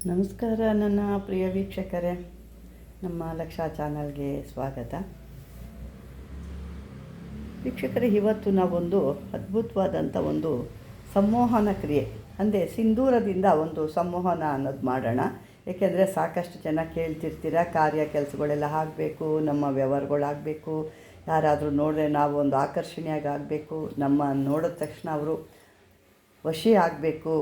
ನಮಸ್ಕಾರ ನನ್ನ ಪ್ರಿಯ ವೀಕ್ಷಕರೇ, ನಮ್ಮ ಲಕ್ಷ ಚಾನಲ್ಗೆ ಸ್ವಾಗತ. ವೀಕ್ಷಕರೇ, ಇವತ್ತು ನಾವೊಂದು ಅದ್ಭುತವಾದಂಥ ಒಂದು ಸಂಮೋಹನ ಕ್ರಿಯೆ ಅಂದರೆ ಸಿಂಧೂರದಿಂದ ಒಂದು ಸಂಮೋಹನ ಅನ್ನೋದು ಮಾಡೋಣ. ಏಕೆಂದರೆ ಸಾಕಷ್ಟು ಜನ ಕೇಳ್ತಿರ್ತೀರ, ಕಾರ್ಯ ಕೆಲಸಗಳೆಲ್ಲ ಆಗಬೇಕು, ನಮ್ಮ ವ್ಯವಹಾರಗಳಾಗಬೇಕು, ಯಾರಾದರೂ ನೋಡಿದ್ರೆ ನಾವು ಒಂದು ಆಕರ್ಷಣೆಯಾಗಿ ಆಗಬೇಕು, ನಮ್ಮ ನೋಡಿದ ತಕ್ಷಣ ಅವರು ವಶಿ ಆಗಬೇಕು.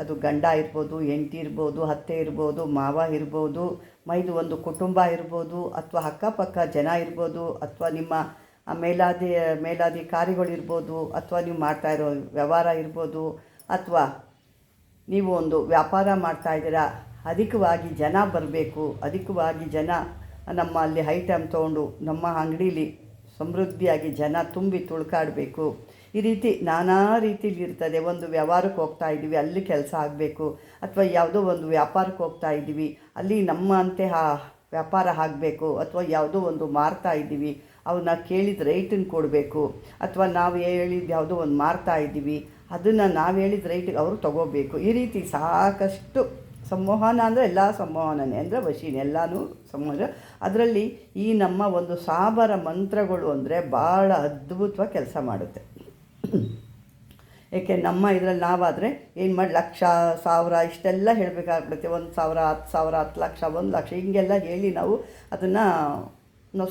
ಅದು ಗಂಡ ಇರ್ಬೋದು, ಹೆಂಡತಿ ಇರ್ಬೋದು, ಅತ್ತೆ ಇರ್ಬೋದು, ಮಾವ ಇರ್ಬೋದು, ಮೈದು ಒಂದು ಕುಟುಂಬ ಇರ್ಬೋದು, ಅಥವಾ ಅಕ್ಕಪಕ್ಕ ಜನ ಇರ್ಬೋದು, ಅಥವಾ ನಿಮ್ಮ ಮೇಲಾಧಿಕಾರಿಗಳಿರ್ಬೋದು, ಅಥವಾ ನೀವು ಮಾಡ್ತಾಯಿರೋ ವ್ಯವಹಾರ ಇರ್ಬೋದು, ಅಥವಾ ನೀವು ಒಂದು ವ್ಯಾಪಾರ ಮಾಡ್ತಾಯಿದ್ದೀರಾ, ಅಧಿಕವಾಗಿ ಜನ ಬರಬೇಕು, ಅಧಿಕವಾಗಿ ಜನ ನಮ್ಮಲ್ಲಿ ಐಟಮ್ ತೊಗೊಂಡು ನಮ್ಮ ಅಂಗಡೀಲಿ ಸಮೃದ್ಧಿಯಾಗಿ ಜನ ತುಂಬಿ ತುಳ್ಕಾಡಬೇಕು. ಈ ರೀತಿ ನಾನಾ ರೀತಿಲಿ ಇರ್ತದೆ. ಒಂದು ವ್ಯವಹಾರಕ್ಕೆ ಹೋಗ್ತಾ ಇದ್ದೀವಿ, ಅಲ್ಲಿ ಕೆಲಸ ಆಗಬೇಕು, ಅಥವಾ ಯಾವುದೋ ಒಂದು ವ್ಯಾಪಾರಕ್ಕೆ ಹೋಗ್ತಾ ಇದ್ದೀವಿ, ಅಲ್ಲಿ ನಮ್ಮಂತೆ ವ್ಯಾಪಾರ ಆಗಬೇಕು, ಅಥವಾ ಯಾವುದೋ ಒಂದು ಮಾರ್ತಾ ಇದ್ದೀವಿ, ಅವನ್ನ ಕೇಳಿದ ರೇಟನ್ನು ಕೊಡಬೇಕು, ಅಥವಾ ನಾವು ಹೇಳಿದ ಯಾವುದೋ ಒಂದು ಮಾರ್ತಾ ಇದ್ದೀವಿ, ಅದನ್ನು ನಾವು ಹೇಳಿದ ರೇಟಿಗೆ ಅವರು ತೊಗೋಬೇಕು. ಈ ರೀತಿ ಸಾಕಷ್ಟು ಸಂಮೋಹನ ಅಂದರೆ ಎಲ್ಲ ಸಂಮೋಹನನೇ, ಅಂದರೆ ವಶೀನೇ, ಎಲ್ಲನೂ ಸಂಮೋಹನ. ಅದರಲ್ಲಿ ಈ ನಮ್ಮ ಒಂದು ಸಾಬರ ಮಂತ್ರಗಳು ಅಂದರೆ ಭಾಳ ಅದ್ಭುತವಾಗಿ ಕೆಲಸ ಮಾಡುತ್ತೆ. ಏಕೆ ನಮ್ಮ ಇದರಲ್ಲಿ ನಾವಾದರೆ ಏನು ಮಾಡಿ ಲಕ್ಷ ಸಾವಿರ ಇಷ್ಟೆಲ್ಲ ಹೇಳಬೇಕಾಗ್ಬಿಡುತ್ತೆ. 1,000 10,000 10 ಲಕ್ಷ 1 ಲಕ್ಷ ಹಿಂಗೆಲ್ಲ ಹೇಳಿ ನಾವು ಅದನ್ನು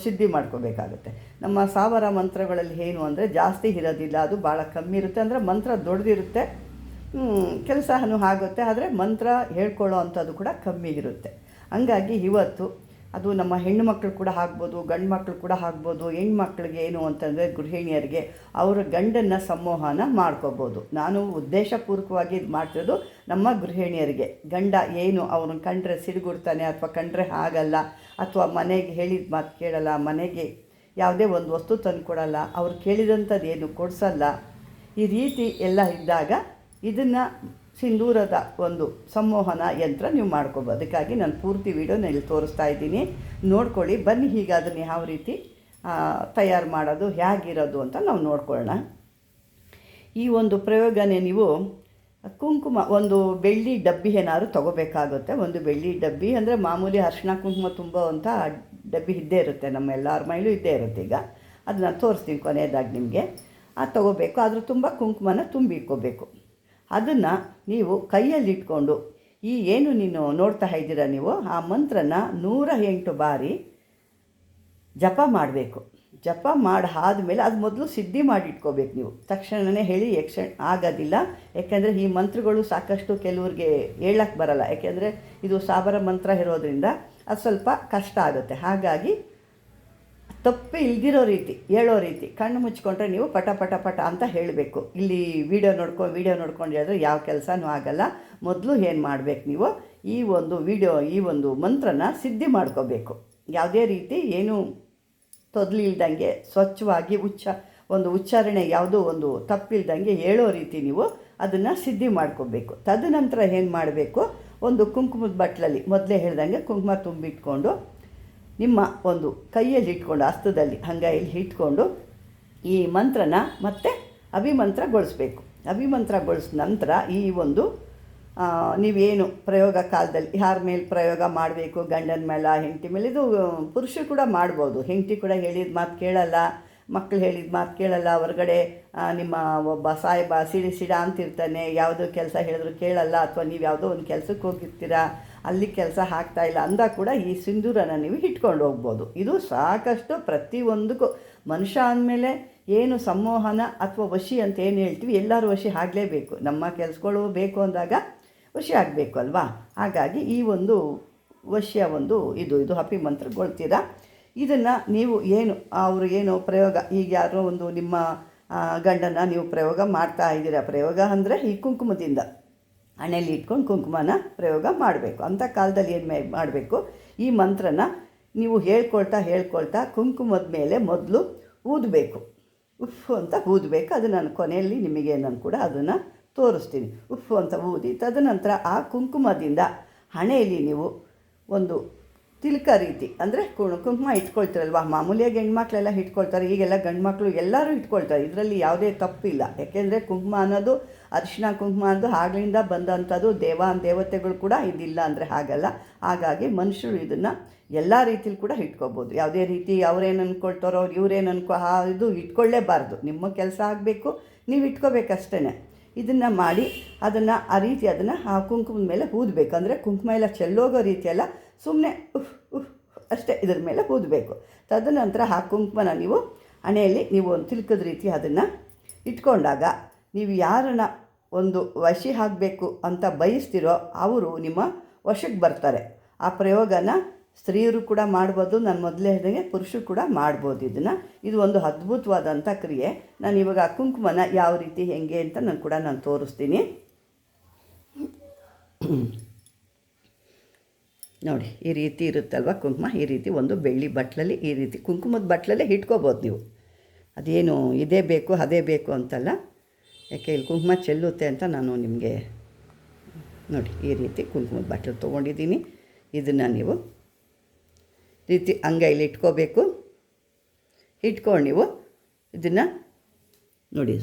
ಸಿದ್ಧಿ ಮಾಡ್ಕೋಬೇಕಾಗುತ್ತೆ. ನಮ್ಮ ಸಾವರ ಮಂತ್ರಗಳಲ್ಲಿ ಏನು ಅಂದರೆ ಜಾಸ್ತಿ ಇರೋದಿಲ್ಲ, ಅದು ಭಾಳ ಕಮ್ಮಿ ಇರುತ್ತೆ. ಅಂದರೆ ಮಂತ್ರ ದೊಡ್ಡದಿರುತ್ತೆ, ಕೆಲಸನೂ ಆಗುತ್ತೆ, ಆದರೆ ಮಂತ್ರ ಹೇಳ್ಕೊಳ್ಳೋ ಅಂಥದ್ದು ಕೂಡ ಕಮ್ಮಿ ಇರುತ್ತೆ. ಹಂಗಾಗಿ ಇವತ್ತು ಅದು ನಮ್ಮ ಹೆಣ್ಣು ಮಕ್ಕಳು ಕೂಡ ಆಗ್ಬೋದು, ಗಂಡು ಮಕ್ಕಳು ಕೂಡ ಆಗ್ಬೋದು. ಹೆಣ್ಮಕ್ಳಿಗೆ ಏನು ಅಂತಂದರೆ ಗೃಹಿಣಿಯರಿಗೆ ಅವರ ಗಂಡನ್ನು ಸಂಮೋಹನ ಮಾಡ್ಕೋಬೋದು. ನಾನು ಉದ್ದೇಶಪೂರ್ವಕವಾಗಿ ಇದು ಮಾಡ್ತಿರೋದು ನಮ್ಮ ಗೃಹಿಣಿಯರಿಗೆ. ಗಂಡ ಏನು ಅವ್ರನ್ನ ಕಂಡ್ರೆ ಸಿಡುಗುಡ್ತಾನೆ, ಅಥವಾ ಕಂಡ್ರೆ ಆಗಲ್ಲ, ಅಥವಾ ಮನೆಗೆ ಹೇಳಿದ ಮಾತು ಕೇಳಲ್ಲ, ಮನೆಗೆ ಯಾವುದೇ ಒಂದು ವಸ್ತು ತಂದು ಕೊಡಲ್ಲ, ಅವ್ರು ಕೇಳಿದಂಥದ್ದು ಏನು ಕೊಡಿಸಲ್ಲ, ಈ ರೀತಿ ಎಲ್ಲ ಇದ್ದಾಗ ಇದನ್ನು ಸಿಂಧೂರದ ಒಂದು ಸಂಮೋಹನ ಯಂತ್ರ ನೀವು ಮಾಡ್ಕೋಬೋದು. ಅದಕ್ಕಾಗಿ ನಾನು ಪೂರ್ತಿ ವೀಡಿಯೋನ ಇಲ್ಲಿ ತೋರಿಸ್ತಾ ಇದ್ದೀನಿ, ನೋಡ್ಕೊಳ್ಳಿ. ಬನ್ನಿ, ಹೀಗೆ ಅದನ್ನು ಯಾವ ರೀತಿ ತಯಾರು ಮಾಡೋದು, ಹೇಗಿರೋದು ಅಂತ ನಾವು ನೋಡ್ಕೊಳ್ಳೋಣ. ಈ ಒಂದು ಪ್ರಯೋಗನೇ ನೀವು ಕುಂಕುಮ ಒಂದು ಬೆಳ್ಳಿ ಡಬ್ಬಿ ಏನಾದ್ರು ತೊಗೋಬೇಕಾಗುತ್ತೆ. ಒಂದು ಬೆಳ್ಳಿ ಡಬ್ಬಿ ಅಂದರೆ ಮಾಮೂಲಿ ಅರಿಶಿಣ ಕುಂಕುಮ ತುಂಬುವಂಥ ಡಬ್ಬಿ ಇದ್ದೇ ಇರುತ್ತೆ, ನಮ್ಮ ಎಲ್ಲರ ಮೈಲೂ ಇದ್ದೇ ಇರುತ್ತೆ. ಈಗ ಅದನ್ನು ತೋರಿಸ್ತೀನಿ ಕೊನೆಯದಾಗಿ ನಿಮಗೆ. ಅದು ತೊಗೋಬೇಕು, ಅದ್ರ ತುಂಬ ಕುಂಕುಮನ ತುಂಬಿಟ್ಕೋಬೇಕು. ಅದನ್ನು ನೀವು ಕೈಯಲ್ಲಿ ಇಟ್ಕೊಂಡು ಈ ಏನು ನೀನು ನೋಡ್ತಾ ಇದ್ದೀರ ನೀವು, ಆ ಮಂತ್ರನ 108 ಬಾರಿ ಜಪ ಮಾಡಬೇಕು. ಜಪ ಮಾಡಿ ಆದಮೇಲೆ ಅದು ಮೊದಲು ಸಿದ್ಧಿ ಮಾಡಿಟ್ಕೋಬೇಕು. ನೀವು ತಕ್ಷಣವೇ ಹೇಳಿ ಆಗೋದಿಲ್ಲ. ಯಾಕೆಂದರೆ ಈ ಮಂತ್ರಗಳು ಸಾಕಷ್ಟು ಕೆಲವ್ರಿಗೆ ಹೇಳಕ್ಕೆ ಬರಲ್ಲ, ಯಾಕೆಂದರೆ ಇದು ಸಾಬರ ಮಂತ್ರ ಇರೋದ್ರಿಂದ ಅದು ಸ್ವಲ್ಪ ಕಷ್ಟ ಆಗುತ್ತೆ. ಹಾಗಾಗಿ ತಪ್ಪಿ ಇಲ್ದಿರೋ ರೀತಿ ಹೇಳೋ ರೀತಿ ಕಣ್ಣು ಮುಚ್ಕೊಂಡ್ರೆ ನೀವು ಪಟ ಪಟ ಪಟ ಅಂತ ಹೇಳಬೇಕು. ಇಲ್ಲಿ ವಿಡಿಯೋ ನೋಡ್ಕೊಂಡು ಹೇಳಿದ್ರೆ ಯಾವ ಕೆಲಸನೂ ಆಗಲ್ಲ. ಮೊದಲು ಏನು ಮಾಡಬೇಕು, ನೀವು ಈ ಒಂದು ಮಂತ್ರನ ಸಿದ್ಧಿ ಮಾಡ್ಕೋಬೇಕು. ಯಾವುದೇ ರೀತಿ ಏನು ತೊದಲಿಲ್ದಂಗೆ ಸ್ವಚ್ಛವಾಗಿ ಉಚ್ಚಾರಣೆ ಯಾವುದೋ ಒಂದು ತಪ್ಪಿಲ್ದಂಗೆ ಹೇಳೋ ರೀತಿ ನೀವು ಅದನ್ನು ಸಿದ್ಧಿ ಮಾಡ್ಕೋಬೇಕು. ತದನಂತರ ಏನು ಮಾಡಬೇಕು, ಒಂದು ಕುಂಕುಮದ ಬಟ್ಲಲ್ಲಿ ಮೊದಲೇ ಹೇಳ್ದಂಗೆ ಕುಂಕುಮ ತುಂಬಿಟ್ಕೊಂಡು ನಿಮ್ಮ ಒಂದು ಕೈಯಲ್ಲಿ ಇಟ್ಕೊಂಡು ಹಸ್ತದಲ್ಲಿ ಅಂಗೈಯಲ್ಲಿ ಇಟ್ಕೊಂಡು ಈ ಮಂತ್ರನ ಮತ್ತೆ ಅಭಿಮಂತ್ರಗೊಳಿಸ್ಬೇಕು. ಅಭಿಮಂತ್ರಗೊಳಿಸಿದ ನಂತರ ಈ ಒಂದು ನೀವೇನು ಪ್ರಯೋಗ ಕಾಲದಲ್ಲಿ ಯಾರ ಮೇಲೆ ಪ್ರಯೋಗ ಮಾಡಬೇಕು, ಗಂಡನ ಮೇಲೆ, ಹೆಂಡತಿ ಮೇಲೆ, ಇದು ಪುರುಷರು ಕೂಡ ಮಾಡ್ಬೋದು. ಹೆಂಡತಿ ಕೂಡ ಹೇಳಿದ ಮಾತು ಕೇಳಲ್ಲ, ಮಕ್ಕಳು ಹೇಳಿದ ಮಾತು ಕೇಳಲ್ಲ, ಹೊರಗಡೆ ನಿಮ್ಮ ಒಬ್ಬ ಸಾಹೇಬ ಸಿಡ ಅಂತಿರ್ತಾನೆ, ಯಾವುದೋ ಕೆಲಸ ಹೇಳಿದ್ರು ಕೇಳಲ್ಲ, ಅಥವಾ ನೀವು ಯಾವುದೋ ಒಂದು ಕೆಲಸಕ್ಕೆ ಹೋಗಿರ್ತೀರ, ಅಲ್ಲಿ ಕೆಲಸ ಆಗ್ತಾಯಿಲ್ಲ ಅಂದಾಗ ಕೂಡ ಈ ಸಿಂಧೂರನ ನೀವು ಇಟ್ಕೊಂಡು ಹೋಗ್ಬೋದು. ಇದು ಸಾಕಷ್ಟು ಪ್ರತಿಯೊಂದಕ್ಕೂ ಮನುಷ್ಯ ಅಂದಮೇಲೆ ಏನು ಸಂಮೋಹನ ಅಥವಾ ವಶಿ ಅಂತ ಏನು ಹೇಳ್ತೀವಿ, ಎಲ್ಲರೂ ವಶಿ ಆಗಲೇಬೇಕು. ನಮ್ಮ ಕೆಲಸಗಳು ಬೇಕು ಅಂದಾಗ ವಶಿ ಆಗಬೇಕು ಅಲ್ವಾ. ಹಾಗಾಗಿ ಈ ಒಂದು ವಶಿಯ ಒಂದು ಇದು ಅಭಿಮಂತ್ರಗೊಳ್ತೀರ. ಇದನ್ನು ನೀವು ಅವರು ಏನು ಪ್ರಯೋಗ, ಈಗ ಯಾರೋ ಒಂದು ನಿಮ್ಮ ಗಂಡನ ನೀವು ಪ್ರಯೋಗ ಮಾಡ್ತಾ ಇದ್ದೀರಾ. ಪ್ರಯೋಗ ಅಂದರೆ ಈ ಕುಂಕುಮದಿಂದ ಹಣೆಯಲ್ಲಿ ಇಟ್ಕೊಂಡು ಕುಂಕುಮನ ಪ್ರಯೋಗ ಮಾಡಬೇಕು. ಅಂಥ ಕಾಲದಲ್ಲಿ ಏನು ಮಾಡಬೇಕು, ಈ ಮಂತ್ರನ ನೀವು ಹೇಳ್ಕೊಳ್ತಾ ಕುಂಕುಮದ ಮೇಲೆ ಮೊದಲು ಊದಬೇಕು. ಉಫ್ ಅಂತ ಊದಬೇಕು. ಅದು ನಾನು ಕೊನೆಯಲ್ಲಿ ನಿಮಗೆ ನಾನು ಕೂಡ ಅದನ್ನು ತೋರಿಸ್ತೀನಿ. ಉಫ್ ಅಂತ ಊದಿ ತದನಂತರ ಆ ಕುಂಕುಮದಿಂದ ಹಣೆಯಲ್ಲಿ ನೀವು ಒಂದು ತಿಲಕ ರೀತಿ ಅಂದರೆ ಕುಂಕುಮ ಇಟ್ಕೊಳ್ತಾರಲ್ವ, ಮಾಮೂಲಿಯಾಗಿ ಹೆಣ್ಮಕ್ಳೆಲ್ಲ ಇಟ್ಕೊಳ್ತಾರೆ, ಈಗೆಲ್ಲ ಗಂಡು ಮಕ್ಕಳು ಎಲ್ಲರೂ ಇಟ್ಕೊಳ್ತಾರೆ. ಇದರಲ್ಲಿ ಯಾವುದೇ ತಪ್ಪಿಲ್ಲ. ಯಾಕೆಂದರೆ ಕುಂಕುಮ ಅನ್ನೋದು ಅರಿಶಿನ ಕುಂಕುಮ ಅನ್ನೋದು ಆಗ್ಲಿಂದ ಬಂದಂಥದ್ದು. ದೇವತೆಗಳು ಕೂಡ ಇದಿಲ್ಲ ಅಂದರೆ ಹಾಗಲ್ಲ. ಹಾಗಾಗಿ ಮನುಷ್ಯರು ಇದನ್ನು ಎಲ್ಲ ರೀತಿಲಿ ಕೂಡ ಇಟ್ಕೋಬೋದು. ಯಾವುದೇ ರೀತಿ ಅವ್ರೇನು ಅಂದ್ಕೊಳ್ತಾರೋ ಇವ್ರೇನು ಇದು ಇಟ್ಕೊಳ್ಳೇಬಾರ್ದು. ನಿಮ್ಮ ಕೆಲಸ ಆಗಬೇಕು, ನೀವು ಇಟ್ಕೋಬೇಕಷ್ಟೇ. ಇದನ್ನು ಮಾಡಿ ಅದನ್ನು ಆ ರೀತಿ ಅದನ್ನು ಆ ಕುಂಕುಮದ ಮೇಲೆ ಊದಬೇಕು. ಅಂದರೆ ಕುಂಕುಮ ಎಲ್ಲ ಚೆಲ್ಲೋಗೋ ರೀತಿಯೆಲ್ಲ ಸುಮ್ಮನೆ ಅಷ್ಟೇ ಇದ್ರ ಮೇಲೆ ಊದಬೇಕು. ತದನಂತರ ಆ ಕುಂಕುಮನ ನೀವು ಹಣೆಯಲ್ಲಿ ನೀವು ಒಂದು ತಿಲ್ಕದ ರೀತಿ ಅದನ್ನು ಇಟ್ಕೊಂಡಾಗ ನೀವು ಯಾರನ್ನ ಒಂದು ವಶಿ ಆಗಬೇಕು ಅಂತ ಬಯಸ್ತಿರೋ ಅವರು ನಿಮ್ಮ ವಶಕ್ಕೆ ಬರ್ತಾರೆ. ಆ ಪ್ರಯೋಗನ ಸ್ತ್ರೀಯರು ಕೂಡ ಮಾಡ್ಬೋದು, ನಾನು ಮೊದಲೇ ಹೇಳಿದಂಗೆ ಪುರುಷರು ಕೂಡ ಮಾಡ್ಬೋದು. ಇದು ಒಂದು ಅದ್ಭುತವಾದಂಥ ಕ್ರಿಯೆ. ನಾನು ಇವಾಗ ಆ ಕುಂಕುಮನ ಯಾವ ರೀತಿ ಹೆಂಗೆ ಅಂತ ನಾನು ತೋರಿಸ್ತೀನಿ ನೋಡಿ. ಈ ರೀತಿ ಇರುತ್ತಲ್ವ ಕುಂಕುಮ, ಈ ರೀತಿ ಒಂದು ಬೆಳ್ಳಿ ಬಟ್ಲಲ್ಲಿ ಈ ರೀತಿ ಕುಂಕುಮದ ಬಟ್ಲಲ್ಲೇ ಇಟ್ಕೋಬೋದು ನೀವು. ಅದೇನು ಇದೇ ಬೇಕು ಅದೇ ಬೇಕು ಅಂತಲ್ಲ, ಯಾಕೆ ಇಲ್ಲಿ ಕುಂಕುಮ ಚೆಲ್ಲುತ್ತೆ ಅಂತ ನಾನು ನಿಮಗೆ ನೋಡಿ ಈ ರೀತಿ ಕುಂಕುಮದ ಬಟ್ಲು ತೊಗೊಂಡಿದ್ದೀನಿ. ಇದನ್ನು ನೀವು ರೀತಿ ಅಂಗೈಲಿ ಇಟ್ಕೋಬೇಕು. ಇಟ್ಕೊಂಡು ನೀವು ಇದನ್ನು ನೋಡಿ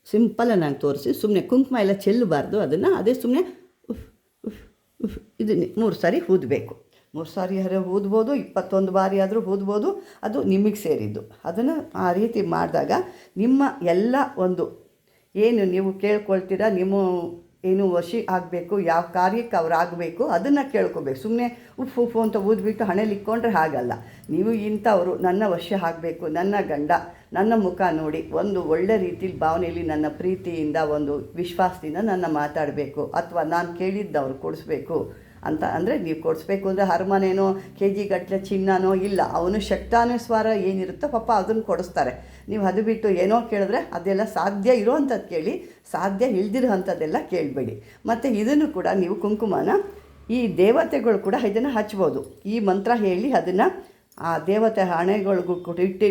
ಸಿಂಪಲಾಗಿ ನಾನು ತೋರಿಸಿ, ಸುಮ್ಮನೆ ಕುಂಕುಮ ಎಲ್ಲ ಚೆಲ್ಲಬಾರ್ದು. ಅದನ್ನು ಅದೇ ಸುಮ್ಮನೆ ಇದನ್ನು 3 ಸಾರಿ ಊದಬೇಕು. 3 ಸಾರಿ ಊದ್ಬೋದು, 21 ಬಾರಿ ಆದರೂ ಊದ್ಬೋದು, ಅದು ನಿಮಗೆ ಸೇರಿದ್ದು. ಅದನ್ನು ಆ ರೀತಿ ಮಾಡಿದಾಗ ನಿಮ್ಮ ಎಲ್ಲ ಒಂದು ಏನು ನೀವು ಕೇಳ್ಕೊಳ್ತೀರಾ, ನಿಮ್ಮ ಏನು ವಶಿ ಆಗಬೇಕು, ಯಾವ ಕಾರ್ಯಕ್ಕೆ ಅವ್ರು ಆಗಬೇಕು ಅದನ್ನು ಕೇಳ್ಕೊಬೇಕು. ಸುಮ್ಮನೆ ಉಫ್ ಅಂತ ಊದ್ಬಿಟ್ಟು ಹಣೆಯಲ್ಲಿ ಇಕ್ಕೊಂಡ್ರೆ ಹಾಗಲ್ಲ. ನೀವು ಇಂಥವರು ನನ್ನ ವಶ ಆಗಬೇಕು, ನನ್ನ ಗಂಡ ನನ್ನ ಮುಖ ನೋಡಿ ಒಂದು ಒಳ್ಳೆ ರೀತಿಲಿ ಭಾವನೆಯಲ್ಲಿ ನನ್ನ ಪ್ರೀತಿಯಿಂದ ಒಂದು ವಿಶ್ವಾಸದಿಂದ ನನ್ನ ಮಾತಾಡಬೇಕು, ಅಥವಾ ನಾನು ಕೇಳಿದ್ದವ್ರು ಕೊಡಿಸ್ಬೇಕು ಅಂತ. ಅಂದರೆ ನೀವು ಕೊಡಿಸ್ಬೇಕು ಅಂದರೆ ಅರಮನೆನೋ KG ಗಟ್ಟಲೆ ಚಿನ್ನನೋ ಇಲ್ಲ, ಅವನು ಶಕ್ತಾನುಸ್ವಾರ ಏನಿರುತ್ತೋ ಪಾಪ ಅದನ್ನು ಕೊಡಿಸ್ತಾರೆ. ನೀವು ಅದು ಬಿಟ್ಟು ಏನೋ ಕೇಳಿದ್ರೆ ಅದೆಲ್ಲ ಸಾಧ್ಯ ಇರೋ ಅಂಥದ್ದು ಕೇಳಿ, ಸಾಧ್ಯ ಇಲ್ದಿರೋ ಅಂಥದ್ದೆಲ್ಲ ಕೇಳಬೇಡಿ. ಮತ್ತು ಇದನ್ನು ಕೂಡ ನೀವು ಕುಂಕುಮನ ಈ ದೇವತೆಗಳು ಕೂಡ ಇದನ್ನು ಹಚ್ಬೋದು. ಈ ಮಂತ್ರ ಹೇಳಿ ಅದನ್ನು ಆ ದೇವತೆ ಹಣೆಗಳಿಗೂ ಕೂಡ ಇಟ್ಟು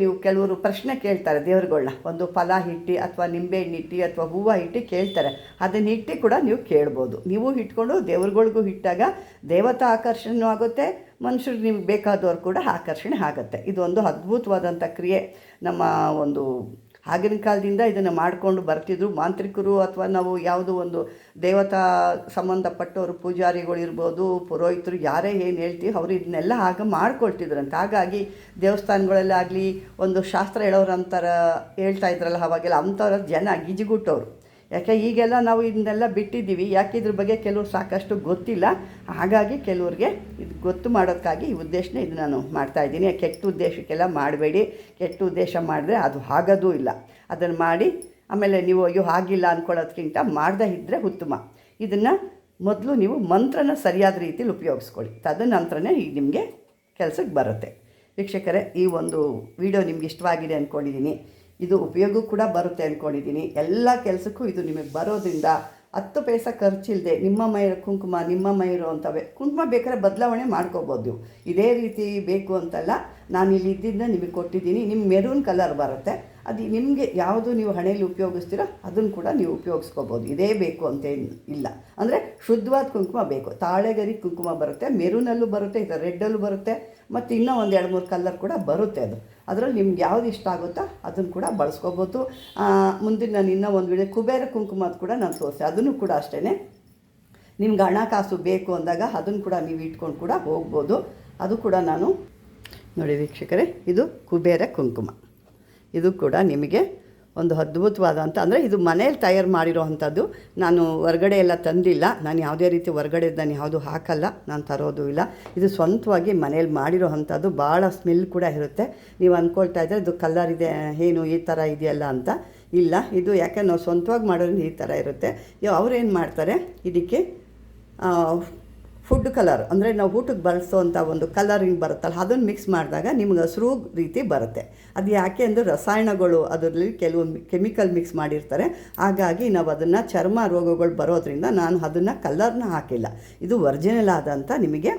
ನೀವು ಕೆಲವರು ಪ್ರಶ್ನೆ ಕೇಳ್ತಾರೆ ದೇವ್ರುಗಳನ್ನ, ಒಂದು ಫಲ ಇಟ್ಟು ಅಥವಾ ನಿಂಬೆಹಣ್ಣು ಇಟ್ಟು ಅಥವಾ ಹೂವು ಇಟ್ಟು ಕೇಳ್ತಾರೆ. ಅದನ್ನು ಇಟ್ಟು ಕೂಡ ನೀವು ಕೇಳ್ಬೋದು. ನೀವು ಇಟ್ಕೊಂಡು ದೇವ್ರುಗಳಿಗೂ ಇಟ್ಟಾಗ ದೇವತಾ ಆಕರ್ಷಣೆಯೂ ಆಗುತ್ತೆ, ಮನುಷ್ಯರು ನಿಮ್ಗೆ ಬೇಕಾದವ್ರು ಕೂಡ ಆಕರ್ಷಣೆ ಆಗುತ್ತೆ. ಇದೊಂದು ಅದ್ಭುತವಾದಂಥ ಕ್ರಿಯೆ. ನಮ್ಮ ಒಂದು ಆಗಿನ ಕಾಲದಿಂದ ಇದನ್ನು ಮಾಡಿಕೊಂಡು ಬರ್ತಿದ್ರು ಮಾಂತ್ರಿಕರು, ಅಥವಾ ನಾವು ಯಾವುದೋ ಒಂದು ದೇವತಾ ಸಂಬಂಧಪಟ್ಟವರು ಪೂಜಾರಿಗಳಿರ್ಬೋದು, ಪುರೋಹಿತರು, ಯಾರೇ ಏನು ಹೇಳ್ತೀವಿ ಅವರು ಇದನ್ನೆಲ್ಲ ಆಗ ಮಾಡ್ಕೊಳ್ತಿದ್ರಂತೆ. ಹಾಗಾಗಿ ದೇವಸ್ಥಾನಗಳಲ್ಲಾಗಲಿ ಒಂದು ಶಾಸ್ತ್ರ ಹೇಳೋರಂತಾರ ಹೇಳ್ತಾ ಇದ್ರಲ್ಲ, ಅವಾಗೆಲ್ಲ ಅಂಥವ್ರ ಜನ ಗಿಜಿಗುಟ್ಟವರು. ಯಾಕೆ ಈಗೆಲ್ಲ ನಾವು ಇದನ್ನೆಲ್ಲ ಬಿಟ್ಟಿದ್ದೀವಿ, ಯಾಕೆ ಇದ್ರ ಬಗ್ಗೆ ಕೆಲವರು ಸಾಕಷ್ಟು ಗೊತ್ತಿಲ್ಲ. ಹಾಗಾಗಿ ಕೆಲವ್ರಿಗೆ ಇದು ಗೊತ್ತು ಮಾಡೋದಕ್ಕಾಗಿ ಈ ಉದ್ದೇಶನ ಇದು ನಾನು ಮಾಡ್ತಾಯಿದ್ದೀನಿ. ಕೆಟ್ಟ ಉದ್ದೇಶಕ್ಕೆಲ್ಲ ಮಾಡಬೇಡಿ. ಕೆಟ್ಟ ಉದ್ದೇಶ ಮಾಡಿದ್ರೆ ಅದು ಆಗೋದೂ ಇಲ್ಲ. ಅದನ್ನು ಮಾಡಿ ಆಮೇಲೆ ನೀವು ಅಯ್ಯೋ ಆಗಿಲ್ಲ ಅಂದ್ಕೊಳ್ಳೋದಕ್ಕಿಂತ ಮಾಡದೇ ಇದ್ದರೆ ಉತ್ತಮ. ಇದನ್ನು ಮೊದಲು ನೀವು ಮಂತ್ರನ ಸರಿಯಾದ ರೀತಿಯಲ್ಲಿ ಉಪಯೋಗಿಸ್ಕೊಳ್ಳಿ, ತದನಂತರನೇ ಈಗ ನಿಮಗೆ ಕೆಲಸಕ್ಕೆ ಬರುತ್ತೆ. ವೀಕ್ಷಕರೇ, ಈ ಒಂದು ವಿಡಿಯೋ ನಿಮ್ಗೆ ಇಷ್ಟವಾಗಿದೆ ಅಂದ್ಕೊಂಡಿದ್ದೀನಿ. ಇದು ಉಪಯೋಗ ಕೂಡ ಬರುತ್ತೆ ಅಂದ್ಕೊಂಡಿದ್ದೀನಿ. ಎಲ್ಲ ಕೆಲಸಕ್ಕೂ ಇದು ನಿಮಗೆ ಬರೋದ್ರಿಂದ 10 ಪೈಸೆ ಖರ್ಚಿಲ್ಲದೆ ನಿಮ್ಮ ಮೈರು ಕುಂಕುಮ, ನಿಮ್ಮ ಮೈರು ಅಂತವೆ ಕುಂಕುಮ ಬೇಕಾದ್ರೆ ಬದಲಾವಣೆ ಮಾಡ್ಕೋಬೋದು ನೀವು. ಇದೇ ರೀತಿ ಬೇಕು ಅಂತಲ್ಲ, ನಾನು ಇಲ್ಲಿ ಇದ್ದಿದ್ದನ್ನ ನಿಮಗೆ ಕೊಟ್ಟಿದ್ದೀನಿ. ನಿಮ್ಮ ಮೆರೂನ್ ಕಲರ್ ಬರುತ್ತೆ, ಅದು ನಿಮಗೆ ಯಾವುದು ನೀವು ಹಣೆಯಲ್ಲಿ ಉಪಯೋಗಿಸ್ತೀರೋ ಅದನ್ನು ಕೂಡ ನೀವು ಉಪಯೋಗಿಸ್ಕೋಬೋದು. ಇದೇ ಬೇಕು ಅಂತ ಇಲ್ಲ. ಅಂದರೆ ಶುದ್ಧವಾದ ಕುಂಕುಮ ಬೇಕು. ತಾಳೆಗರಿ ಕುಂಕುಮ ಬರುತ್ತೆ, ಮೆರೂನಲ್ಲೂ ಬರುತ್ತೆ, ಇದು ರೆಡ್ಡಲ್ಲೂ ಬರುತ್ತೆ, ಮತ್ತು ಇನ್ನೂ ಒಂದು 2-3 ಕಲರ್ ಕೂಡ ಬರುತ್ತೆ. ಅದರಲ್ಲಿ ನಿಮ್ಗೆ ಯಾವುದು ಇಷ್ಟ ಆಗುತ್ತೋ ಅದನ್ನು ಕೂಡ ಬಳಸ್ಕೋಬೋದು. ಮುಂದಿನ ನಾನು ಇನ್ನೂ ಒಂದು ವಿಡಿಯೋ ಕುಬೇರ ಕುಂಕುಮದ ಕೂಡ ನಾನು ತೋರಿಸಿ, ಅದನ್ನು ಕೂಡ ಅಷ್ಟೇ ನಿಮ್ಗೆ ಹಣಕಾಸು ಬೇಕು ಅಂದಾಗ ಅದನ್ನು ಕೂಡ ನೀವು ಇಟ್ಕೊಂಡು ಕೂಡ ಹೋಗ್ಬೋದು. ಅದು ಕೂಡ ನಾನು ನೋಡಿ ವೀಕ್ಷಕರೇ, ಇದು ಕುಬೇರ ಕುಂಕುಮ. ಇದು ಕೂಡ ನಿಮಗೆ ಒಂದು ಅದ್ಭುತವಾದಂಥ, ಅಂದರೆ ಇದು ಮನೇಲಿ ತಯಾರು ಮಾಡಿರೋ ಅಂಥದ್ದು. ನಾನು ಹೊರಗಡೆ ಎಲ್ಲ ತಂದಿಲ್ಲ. ನಾನು ಯಾವುದೇ ರೀತಿ ಹೊರಗಡೆ ನಾನು ಯಾವುದು ಹಾಕಲ್ಲ, ನಾನು ತರೋದು ಇಲ್ಲ. ಇದು ಸ್ವಂತವಾಗಿ ಮನೇಲಿ ಮಾಡಿರೋ ಅಂಥದ್ದು. ಭಾಳ ಸ್ಮೆಲ್ ಕೂಡ ಇರುತ್ತೆ. ನೀವು ಅಂದ್ಕೊಳ್ತಾ ಇದ್ದರೆ ಇದು ಕಲರ್ ಇದೆ ಏನು ಈ ಥರ ಇದೆಯಲ್ಲ ಅಂತ. ಇಲ್ಲ, ಇದು ಯಾಕೆ ನಾವು ಸ್ವಂತವಾಗಿ ಮಾಡೋದ್ರಿಂದ ಈ ಥರ ಇರುತ್ತೆ. ಅವ್ರೇನು ಮಾಡ್ತಾರೆ, ಇದಕ್ಕೆ ಫುಡ್ ಕಲರ್ ಅಂದರೆ ನಾವು ಊಟಕ್ಕೆ ಬಳಸೋವಂಥ ಒಂದು ಕಲರಿಂಗ್ ಬರುತ್ತಲ್ಲ, ಅದನ್ನು ಮಿಕ್ಸ್ ಮಾಡಿದಾಗ ನಿಮ್ಗೆ ಹಸಿರು ರೀತಿ ಬರುತ್ತೆ. ಅದು ಯಾಕೆ ಅಂದರೆ ರಸಾಯನಗಳು ಅದರಲ್ಲಿ ಕೆಲವೊಂದು ಕೆಮಿಕಲ್ ಮಿಕ್ಸ್ ಮಾಡಿರ್ತಾರೆ. ಹಾಗಾಗಿ ನಾವು ಅದನ್ನು ಚರ್ಮ ರೋಗಗಳು ಬರೋದ್ರಿಂದ ನಾನು ಅದನ್ನು ಕಲರ್ನ ಹಾಕಿಲ್ಲ. ಇದು ಒರಿಜಿನಲ್ ಆದಂಥ ನಿಮಗೆ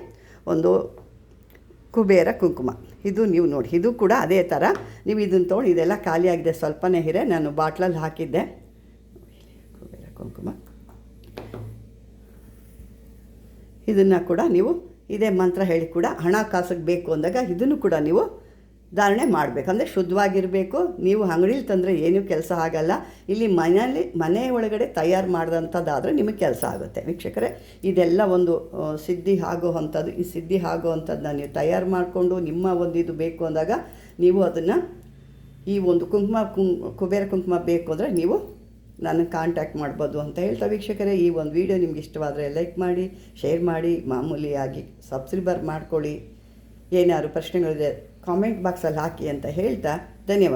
ಒಂದು ಕುಬೇರ ಕುಂಕುಮ. ಇದು ನೀವು ನೋಡಿ, ಇದು ಕೂಡ ಅದೇ ಥರ ನೀವು ಇದನ್ನು ತೊಗೊಂಡು, ಇದೆಲ್ಲ ಖಾಲಿಯಾಗಿದೆ, ಸ್ವಲ್ಪನೇ ಹಿರೆ ನಾನು ಬಾಟ್ಲಲ್ಲಿ ಹಾಕಿದ್ದೆ. ಕುಬೇರ ಕುಂಕುಮ ಇದನ್ನು ಕೂಡ ನೀವು ಇದೇ ಮಂತ್ರ ಹೇಳಿ ಕೂಡ ಹಣಕಾಸಿಗೆ ಬೇಕು ಅಂದಾಗ ಇದನ್ನು ಕೂಡ ನೀವು ಧಾರಣೆ ಮಾಡಬೇಕು. ಅಂದರೆ ಶುದ್ಧವಾಗಿರಬೇಕು. ನೀವು ಅಂಗಡೀಲಿ ತಂದರೆ ಏನೂ ಕೆಲಸ ಆಗಲ್ಲ. ಇಲ್ಲಿ ಮನೆ ಒಳಗಡೆ ತಯಾರು ಮಾಡಿದಂಥದ್ದಾದರೆ ನಿಮಗೆ ಕೆಲಸ ಆಗುತ್ತೆ. ವೀಕ್ಷಕರೇ, ಇದೆಲ್ಲ ಒಂದು ಸಿದ್ಧಿ ಆಗೋವಂಥದ್ದು. ಈ ಸಿದ್ಧಿ ಆಗೋವಂಥದ್ದನ್ನ ನೀವು ತಯಾರು ಮಾಡಿಕೊಂಡು ನಿಮ್ಮ ಒಂದು ಇದು ಬೇಕು ಅಂದಾಗ ನೀವು ಅದನ್ನು ಈ ಒಂದು ಕುಬೇರ ಕುಂಕುಮ ಬೇಕು ಅಂದರೆ ನೀವು ನನಗೆ ಕಾಂಟ್ಯಾಕ್ಟ್ ಮಾಡ್ಬೋದು ಅಂತ ಹೇಳ್ತಾ ವೀಕ್ಷಕರೇ, ಈ ಒಂದು ವಿಡಿಯೋ ನಿಮ್ಗೆ ಇಷ್ಟವಾದರೆ ಲೈಕ್ ಮಾಡಿ, ಶೇರ್ ಮಾಡಿ, ಮಾಮೂಲಿಯಾಗಿ ಸಬ್ಸ್ಕ್ರೈಬರ್ ಮಾಡ್ಕೊಳ್ಳಿ. ಏನಾದ್ರು ಪ್ರಶ್ನೆಗಳಿದೆ ಕಾಮೆಂಟ್ ಬಾಕ್ಸಲ್ಲಿ ಹಾಕಿ ಅಂತ ಹೇಳ್ತಾ ಧನ್ಯವಾದ.